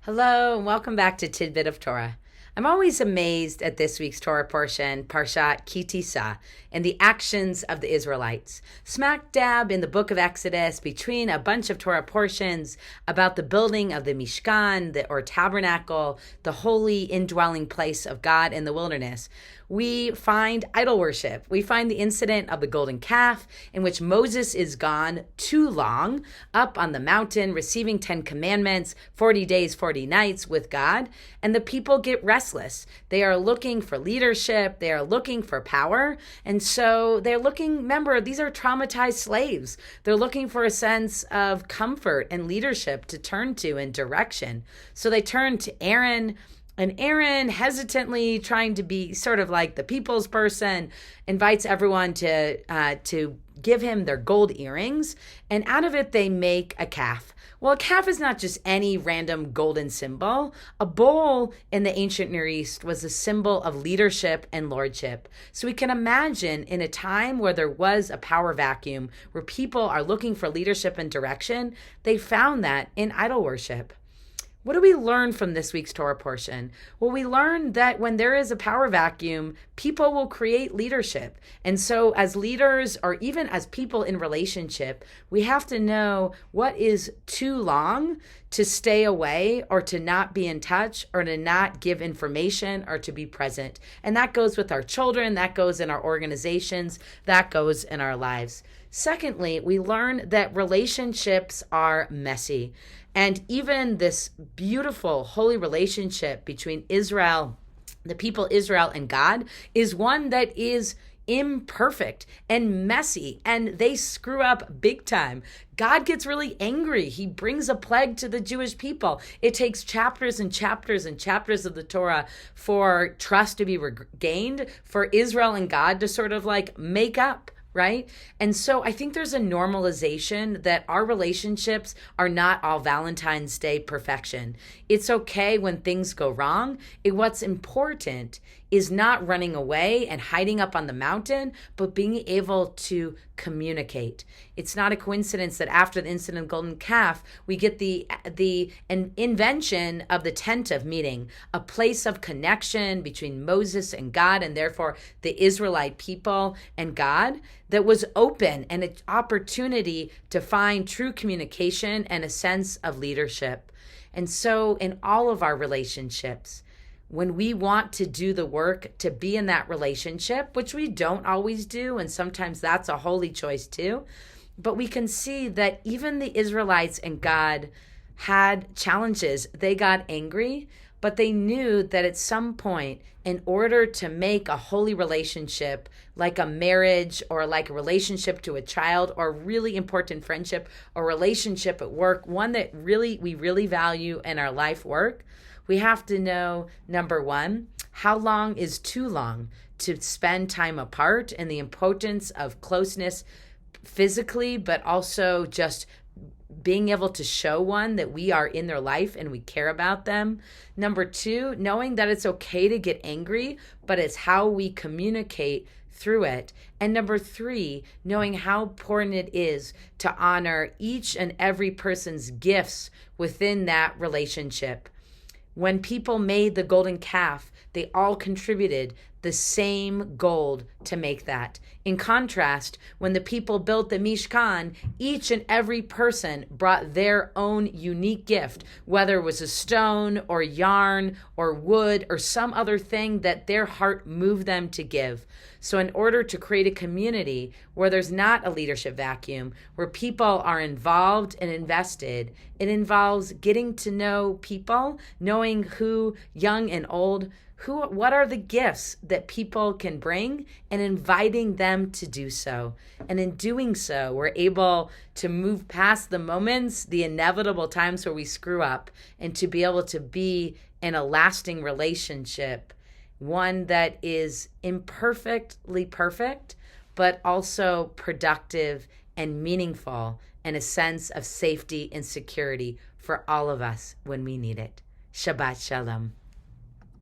Hello, and welcome back to Tidbit of Torah. I'm always amazed at this week's Torah portion, Parshat Tissa, and the actions of the Israelites. Smack dab in the book of Exodus, between a bunch of Torah portions about the building of the Mishkan, or tabernacle, the holy indwelling place of God in the wilderness, we find idol worship. We find the incident of the golden calf, in which Moses is gone too long up on the mountain, receiving 10 commandments, 40 days, 40 nights with God, and the people get restless. They are looking for leadership. They are looking for power. And so they're looking, remember, these are traumatized slaves. They're looking for a sense of comfort and leadership to turn to and direction. So they turn to Aaron. And Aaron, hesitantly trying to be sort of like the people's person, invites everyone to give him their gold earrings. And out of it, they make a calf. Well, a calf is not just any random golden symbol. A bull in the ancient Near East was a symbol of leadership and lordship. So we can imagine in a time where there was a power vacuum, where people are looking for leadership and direction, they found that in idol worship. What do we learn from this week's Torah portion? Well, we learn that when there is a power vacuum, people will create leadership. And so as leaders, or even as people in relationship, we have to know what is too long to stay away, or to not be in touch, or to not give information, or to be present. And that goes with our children, that goes in our organizations, that goes in our lives. Secondly, we learn that relationships are messy. And even this beautiful, holy relationship between Israel, the people Israel and God, is one that is imperfect and messy, and they screw up big time. God gets really angry. He brings a plague to the Jewish people. It takes chapters and chapters and chapters of the Torah for trust to be regained, for Israel and God to sort of like make up. Right? And so I think there's a normalization that our relationships are not all Valentine's Day perfection. It's okay when things go wrong. What's important is not running away and hiding up on the mountain, but being able to communicate. It's not a coincidence that after the incident of golden calf, we get the invention of the tent of meeting, a place of connection between Moses and God, and therefore the Israelite people and God, that was open, and an opportunity to find true communication and a sense of leadership. And so in all of our relationships, when we want to do the work to be in that relationship, which we don't always do, and sometimes that's a holy choice too, but we can see that even the Israelites and God had challenges. They got angry, but they knew that at some point, in order to make a holy relationship, like a marriage or like a relationship to a child, or really important friendship or relationship at work, one that we really value in our life work, we have to know, number one, how long is too long to spend time apart, and the importance of closeness physically, but also just being able to show one that we are in their life and we care about them. Number two, knowing that it's okay to get angry, but it's how we communicate through it. And number three, knowing how important it is to honor each and every person's gifts within that relationship. When people made the golden calf, they all contributed the same gold to make that. In contrast, when the people built the Mishkan, each and every person brought their own unique gift, whether it was a stone or yarn or wood or some other thing that their heart moved them to give. So in order to create a community where there's not a leadership vacuum, where people are involved and invested, it involves getting to know people, knowing who, young and old, what are the gifts that people can bring, and inviting them to do so. And in doing so, we're able to move past the moments, the inevitable times where we screw up, and to be able to be in a lasting relationship, one that is imperfectly perfect, but also productive and meaningful, and a sense of safety and security for all of us when we need it. Shabbat Shalom.